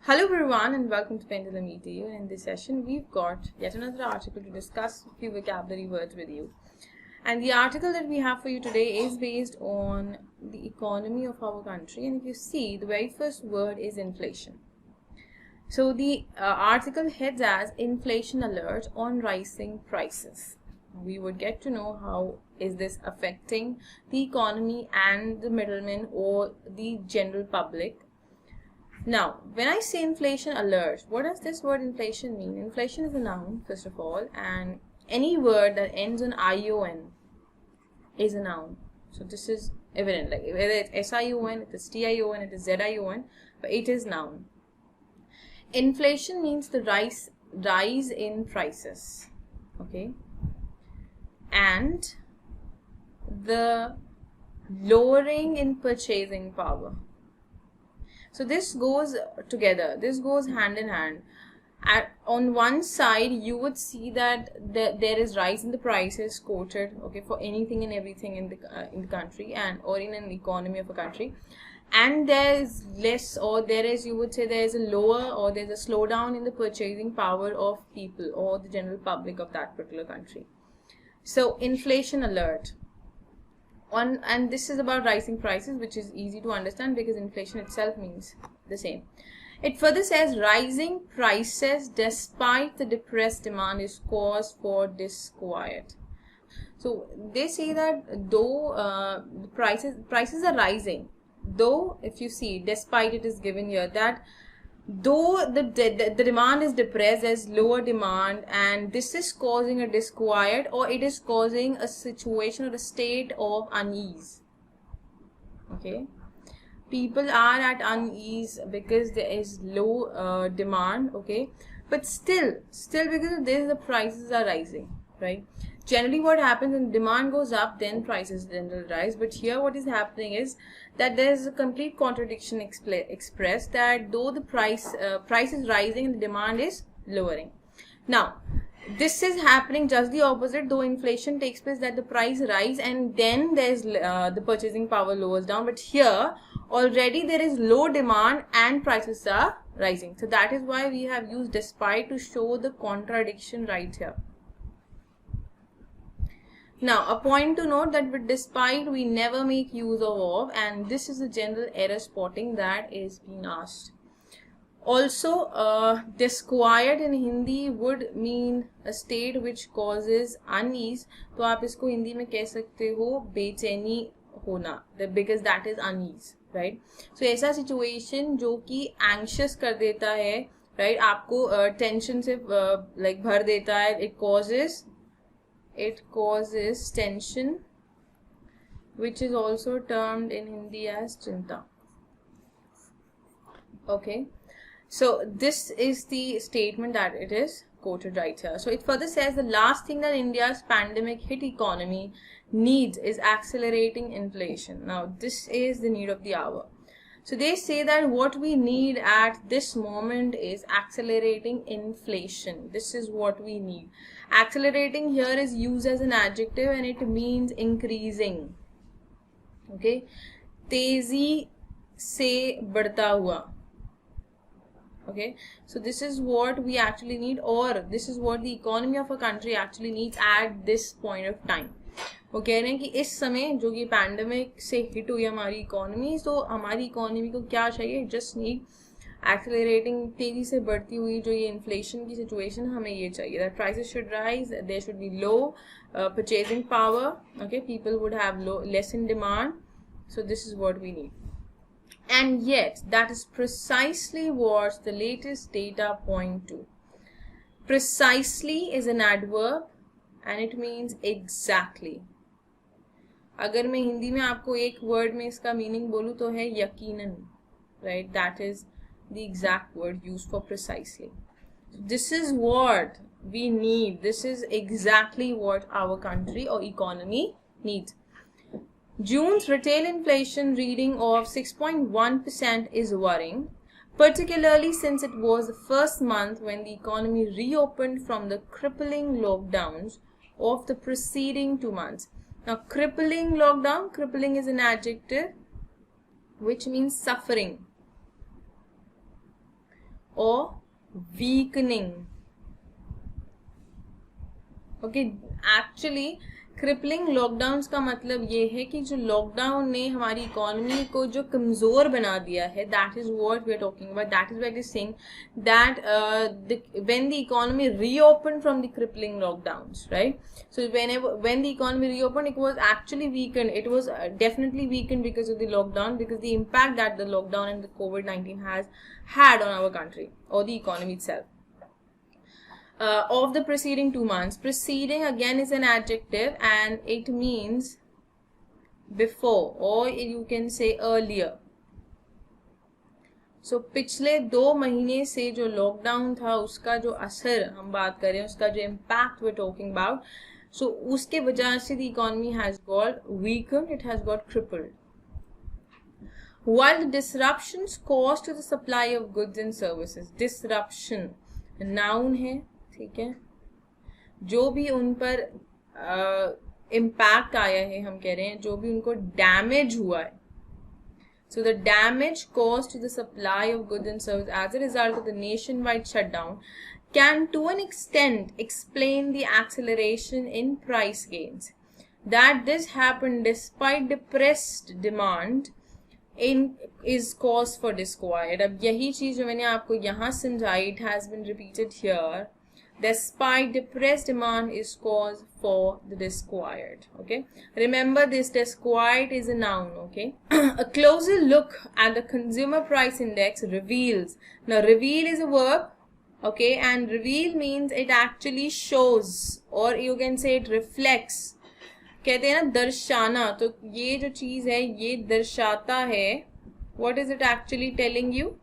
Hello everyone and welcome to Pendulum EDU, and in this session we've got yet another article to discuss a few vocabulary words with you. And the article that we have for you today is based on the economy of our country, and if you see, the very first word is inflation. So the article heads as inflation alert on rising prices. We would get to know how is this affecting the economy and the middlemen or the general public. Now, when I say inflation alert, what does this word inflation mean? Inflation is a noun, first of all, and any word that ends on ION is a noun. So this is evident, like whether it's SION, it is TION, it is ZION, but it is noun. Inflation means the rise in prices, okay, and the lowering in purchasing power. So this goes together, this goes hand in hand. On one side, you would see that there is rise in the prices quoted, okay, for anything and everything in the country or in an economy of a country, and there is less, or there is, you would say, there is a lower or there is a slowdown in the purchasing power of people or the general public of that particular country. So inflation alert. And this is about rising prices, which is easy to understand because inflation itself means the same. It further says rising prices despite the depressed demand is cause for disquiet. So they say that though the prices are rising, though if you see, despite it is given here that though the demand is depressed, there's lower demand, and this is causing a disquiet, or it is causing a situation or a state of unease. Okay, people are at unease because there is low demand. Okay, but still because of this, the prices are rising, right? Generally what happens when demand goes up, then prices generally rise. But here what is happening is that there is a complete contradiction expressed, that though the price is rising and the demand is lowering. Now this is happening just the opposite. Though inflation takes place, that the price rise and then there's the purchasing power lowers down, but here already there is low demand and prices are rising. So that is why we have used despite to show the contradiction right here. Now, a point to note that with despite we never make use of, and this is a general error spotting that is being asked. Also, disquiet in Hindi would mean a state which causes unease. तो आप इसको हिंदी में कह सकते हो बेचैनी होना, because that is unease, right? So ऐसा situation जो कि anxious कर देता है, right? आपको tension से like भर देता है. It causes tension, which is also termed in Hindi as chinta. Okay, so this is the statement that it is quoted right here. So it further says the last thing that India's pandemic hit economy needs is accelerating inflation. Now this is the need of the hour. So they say that what we need at this moment is accelerating inflation. This is what we need. Accelerating here is used as an adjective and it means increasing. Okay, तेजी से बढ़ता हुआ. Okay, so this is what we actually need, or this is what the economy of a country actually needs at this point of time. वो कह रहे हैं कि इस समय जो कि पैंडमिक से हिट हुई हमारी इकोनॉमी, तो हमारी इकोनॉमी को क्या चाहिए? जस्ट नीड एक्सेलरेटिंग, तेजी से बढ़ती हुई जो ये इन्फ्लेशन की सिचुएशन, हमें ये चाहिए that prices should rise, there should be low purchasing power, okay, people would have less in demand. So this is what we need. And yet, that is precisely what the latest data point to. Precisely is an adverb and it means exactly. अगर मैं हिंदी में आपको एक word में इसका meaning बोलूँ तो है यकीनन, right? That is the exact word used for precisely. This is what we need. This is exactly what our country or economy needs. June's retail inflation reading of 6.1% is worrying, particularly since it was the first month when the economy reopened from the crippling lockdowns of the preceding 2 months. Now, crippling lockdown, crippling is an adjective which means suffering. or weakening. Okay, actually crippling lockdowns का मतलब ये है कि जो lockdown ने हमारी economy को जो कमज़ोर बना दिया है, that is what we are talking about. That is what is saying that when the economy reopen from the crippling lockdowns, right? So when the economy reopened, it was actually weakened. It was definitely weakened because of the lockdown, because the impact that the lockdown and the COVID-19 has had on our country or the economy itself. Of the preceding 2 months. Preceding again is an adjective and it means before, or you can say earlier. So पिछले 2 महीने से जो lockdown था उसका जो असर हम बात करें, उसका जो impact we're talking about, so उसके वजह से the economy has got weakened, it has got crippled. While the disruptions caused to the supply of goods and services, disruption noun है, ठीक है, जो भी उन पर इम्पैक्ट आया है, हम कह रहे हैं जो भी उनको डैमेज हुआ है. So the damage caused to the supply of goods and services as a result of the nationwide shutdown can to an extent explain the acceleration in price gains. That this happened despite depressed demand is cause for disquiet. अब यही चीज जो मैंने आपको यहाँ समझाई, it has been repeated here. Despite depressed demand is cause for the disquiet. Okay, remember this, disquiet is a noun. Okay. A closer look at the consumer price index reveals, now reveal is a verb, okay, and reveal means it actually shows, or you can say it reflects. कहते हैं ना दर्शाना, तो ये जो चीज है ये दर्शाता है. What is it actually telling you?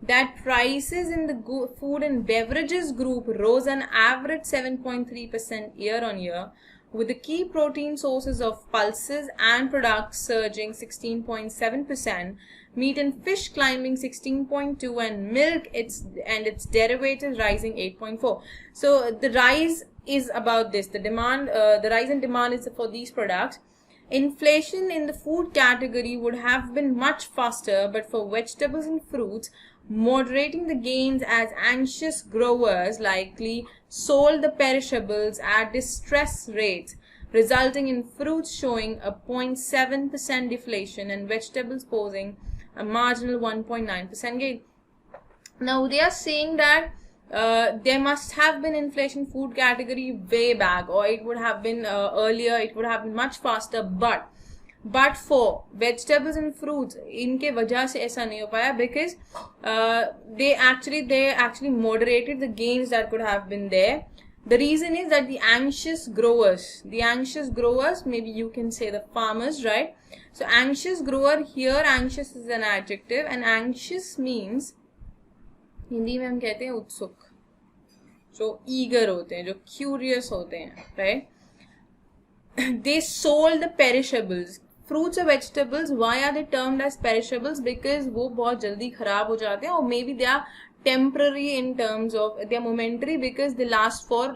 That prices in the food and beverages group rose an average 7.3% year on year, with the key protein sources of pulses and products surging 16.7%, meat and fish climbing 16.2%, and milk and its derivatives rising 8.4%. So the rise is about this. The rise in demand is for these products. Inflation in the food category would have been much faster, but for vegetables and fruits, moderating the gains as anxious growers likely sold the perishables at distress rates, resulting in fruits showing a 0.7% deflation and vegetables posing a marginal 1.9% gain. Now they are saying that there must have been inflation food category way back, or it would have been earlier, it would have been much faster, but for vegetables and fruits इनके वजह से ऐसा नहीं हो पाया, because they actually moderated the gains that could have been there. The reason is that the anxious growers, maybe you can say the farmers, right? So anxious grower, here anxious is an adjective, and anxious means Hindi में हम कहते हैं उत्सुक, जो eager होते हैं, जो curious होते हैं, right? They sold the perishables. Fruits or vegetables, why are they termed as perishables? Because वो बहुत जल्दी खराब हो जाते हैं, or maybe they are temporary in terms of, they are momentary because they last for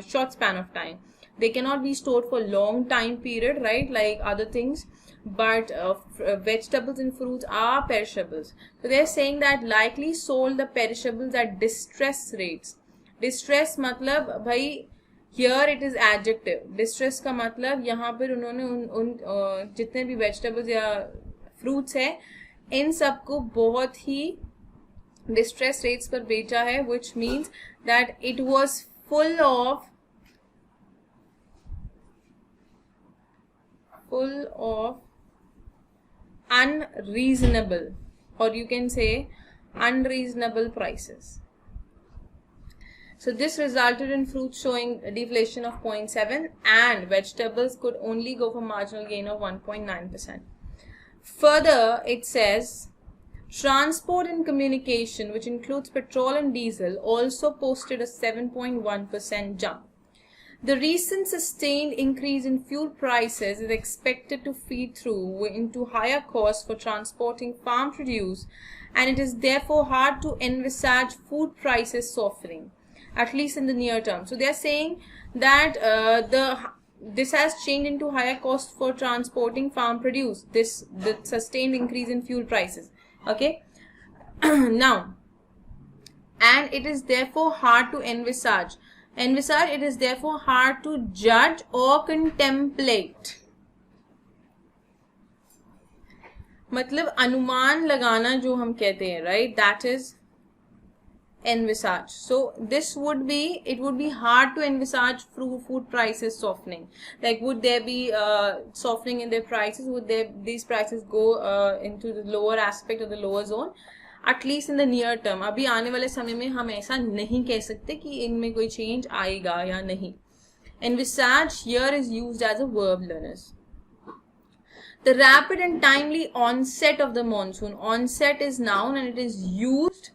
short span of time. They cannot be stored for long time period, right? Like other things. But vegetables and fruits are perishables. So they are saying that likely sold the perishables at distress rates. Distress मतलब भाई, here it is adjective. Distress का मतलब यहाँ पर उन्होंने उन जितने भी vegetables या fruits है, इन सबको बहुत ही distress rates पर बेचा है, which means that it was full of unreasonable, or you can say unreasonable prices. So this resulted in fruits showing a deflation of 0.7%, and vegetables could only go for marginal gain of 1.9%. Further, it says transport and communication, which includes petrol and diesel, also posted a 7.1% jump. The recent sustained increase in fuel prices is expected to feed through into higher costs for transporting farm produce, and it is therefore hard to envisage food prices softening, at least in the near term. So they are saying that this has changed into higher costs for transporting farm produce, the sustained increase in fuel prices. Okay. Now and it is therefore hard to envisage. It is therefore hard to judge or contemplate. मतलब अनुमान लगाना जो हम कहते हैं, right? That is envisage. So this would be, it would be hard to envisage food prices softening. Like, would there be softening in their prices? Would these prices go into the lower aspect of the lower zone? At least in the near term. अभी आने वाले समय में हम ऐसा नहीं कह सकते कि इनमें कोई change आएगा या नहीं. Envisage here is used as a verb, learners. The rapid and timely onset of the monsoon. Onset is noun and it is used.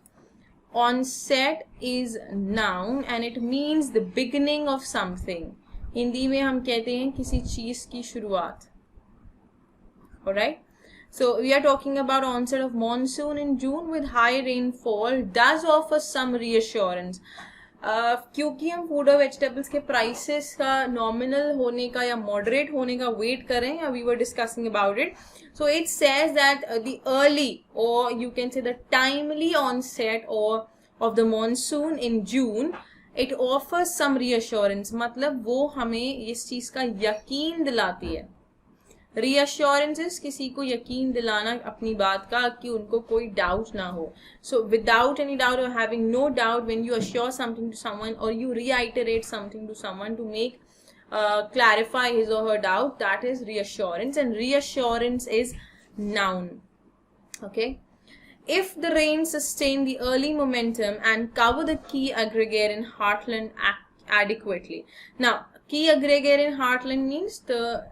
Onset is noun and it means the beginning of something. Hindi में हम कहते हैं किसी चीज की शुरुआत. Alright? So we are talking about onset of monsoon in June with high rainfall does offer some reassurance. क्योंकि हम फूड और वेजिटेबल्स के प्राइसेस का नॉमिनल होने का या मॉडरेट होने का वेट कर रहे हैं, we were discussing about it. So it says that the early, or you can say the timely onset or of the monsoon in June, it offers some reassurance. मतलब वो हमें इस चीज का यकीन दिलाती है. Reassurances किसी को यकीन दिलाना अपनी बात का कि उनको कोई doubt ना हो. So without any doubt or having no doubt, when you assure something to someone or you reiterate something to someone to make clarify his or her doubt, that is reassurance, and reassurance is noun. Okay. If the rain sustain the early momentum and cover the key aggregate in heartland adequately. Now, key aggregate in heartland means the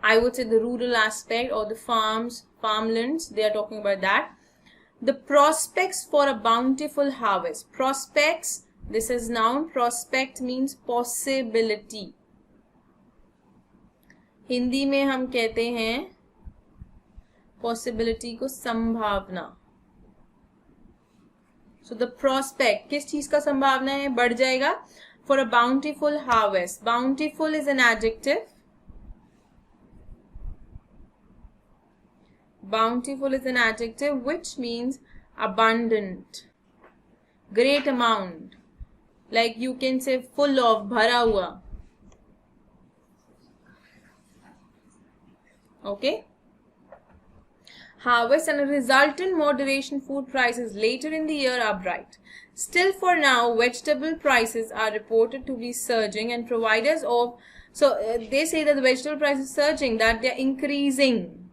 I would say the rural aspect or the farmlands. They are talking about that. The prospects for a bountiful harvest. Prospects. This is noun. Prospect means possibility. Hindi में हम कहते हैं possibility को संभावना. So the prospect, किस चीज का संभावना है, बढ़ जाएगा. For a bountiful harvest. Bountiful is an adjective. Bountiful is an adjective which means abundant, great amount. Like you can say full of, भरा हुआ. Okay. Harvest and a resultant moderation food prices later in the year are bright. Still for now, vegetable prices are reported to be surging and providers of, they say that the vegetable price is surging, that they are increasing.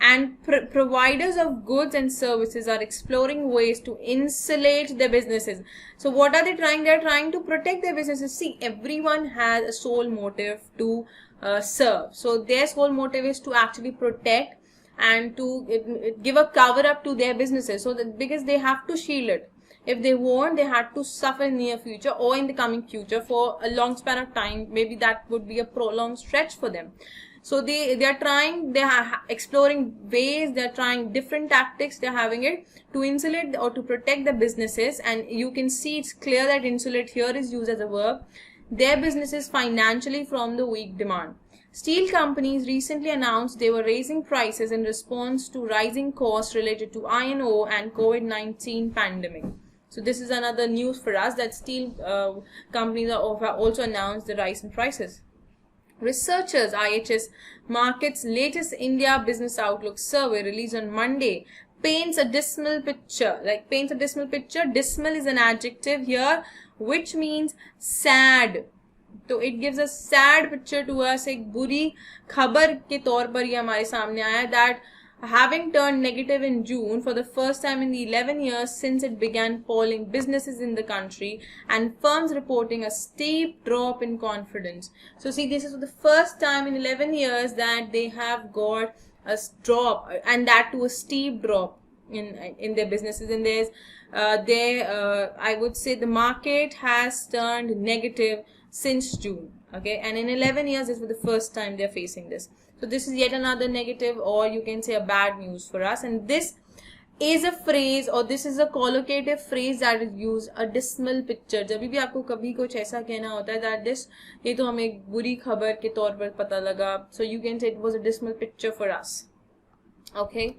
And providers of goods and services are exploring ways to insulate their businesses. So what are they trying? They are trying to protect their businesses. See, everyone has a sole motive to serve. So their sole motive is to actually protect and to give a cover up to their businesses. So that because they have to shield it. If they won't, they had to suffer in the near future or in the coming future for a long span of time. Maybe that would be a prolonged stretch for them. So they are trying, they are exploring ways, they are trying different tactics, they are having it to insulate or to protect the businesses. And you can see it's clear that insulate here is used as a verb. Their businesses financially from the weak demand. Steel companies recently announced they were raising prices in response to rising costs related to iron ore and COVID-19 pandemic. So this is another news for us that steel companies are also announced the rise in prices. Researchers IHS Markit's latest India Business Outlook survey released on Monday paints a dismal picture. Dismal is an adjective here which means sad. So it gives a sad picture to us. एक बुरी खबर के तौर पर ये हमारे सामने आया that having turned negative in June for the first time in the 11 years since it began polling businesses in the country, and firms reporting a steep drop in confidence. So see, this is the first time in 11 years that they have got a drop, and that to a steep drop in their businesses. And there's I would say the market has turned negative since June. Okay, and in 11 years this was the first time they're facing this. So this is yet another negative, or you can say a bad news for us. And this is a phrase, or this is a collocative phrase that is used, a dismal picture. जब भी आपको कभी कुछ ऐसा कहना होता है that this, ये तो हमें एक बुरी खबर के तौर पर पता लगा. So you can say it was a dismal picture for us. Okay.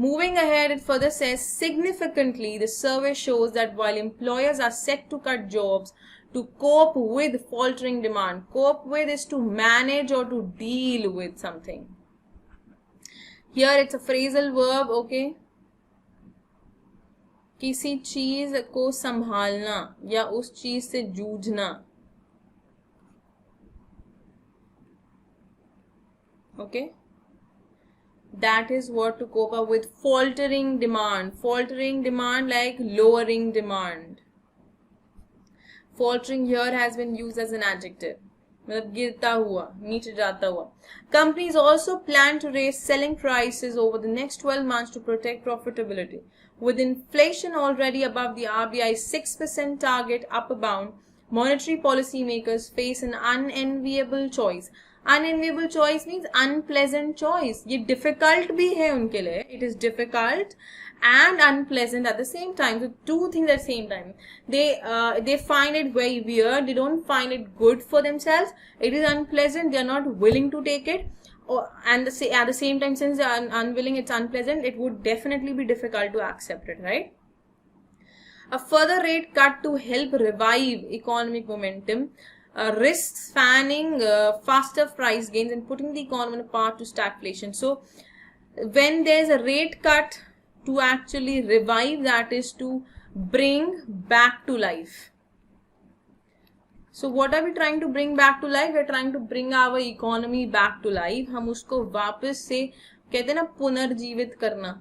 Moving ahead, it further says, significantly, the survey shows that while employers are set to cut jobs to cope with faltering demand, cope with is to manage or to deal with something. Here it's a phrasal verb, okay? किसी चीज को संभालना या उस चीज से जूझना. Okay? That is what to cope up with faltering demand. Faltering demand, like lowering demand. Faltering here has been used as an adjective. मतलब गिरता हुआ, नीचे जाता हुआ. Companies also plan to raise selling prices over the next 12 months to protect profitability. With inflation already above the RBI's 6% target upper bound, monetary policymakers face an unenviable choice. Unenviable choice means unpleasant choice. ये difficult भी है उनके लिए. It is difficult and unpleasant at the same time. So two things at the same time. They find it very weird. They don't find it good for themselves. It is unpleasant. They are not willing to take it. And at the same time, since they are unwilling, it's unpleasant. It would definitely be difficult to accept it, right? A further rate cut to help revive economic momentum risks fanning faster price gains and putting the economy on a path to stagflation. So when there's a rate cut to actually revive, that is to bring back to life. So what are we trying to bring back to life? We're trying to bring our economy back to life. हम उसको वापस से कहते हैं ना पुनर्जीवित करना.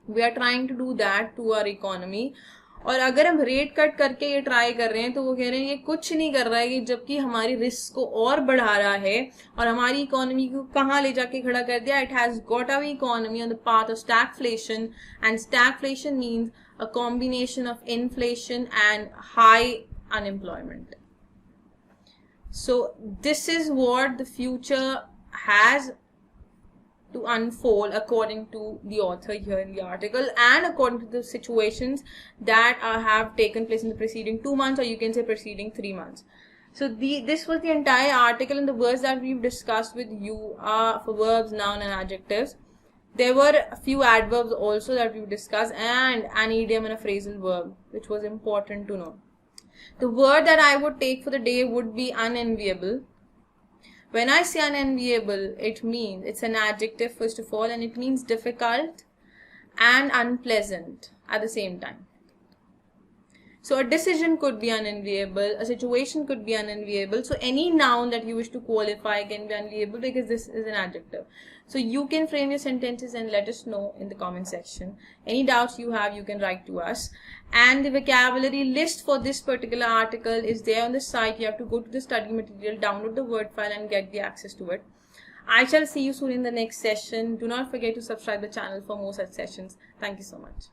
We are trying to do that to our economy. और अगर हम रेट कट करके ये ट्राई कर रहे हैं तो वो कह रहे हैं ये कुछ नहीं कर रहा है, जबकि हमारी रिस्क को और बढ़ा रहा है और हमारी इकोनॉमी को कहाँ ले जाके खड़ा कर दिया. It has got our economy on the path of stagflation, and stagflation means a combination of inflation and high unemployment. So this is what the future has to unfold according to the author here in the article, and according to the situations that have taken place in the preceding 2 months, or you can say preceding 3 months. So this was the entire article, and the words that we've discussed with you are for verbs, noun and adjectives. There were a few adverbs also that we've discussed, and an idiom and a phrasal verb, which was important to know. The word that I would take for the day would be unenviable. When I say unenviable, it means, it's an adjective first of all, and it means difficult and unpleasant at the same time. So a decision could be unenviable, a situation could be unenviable. So any noun that you wish to qualify can be unenviable because this is an adjective. So you can frame your sentences and let us know in the comment section. Any doubts you have, you can write to us. And the vocabulary list for this particular article is there on the site. You have to go to the study material, download the word file and get the access to it. I shall see you soon in the next session. Do not forget to subscribe the channel for more such sessions. Thank you so much.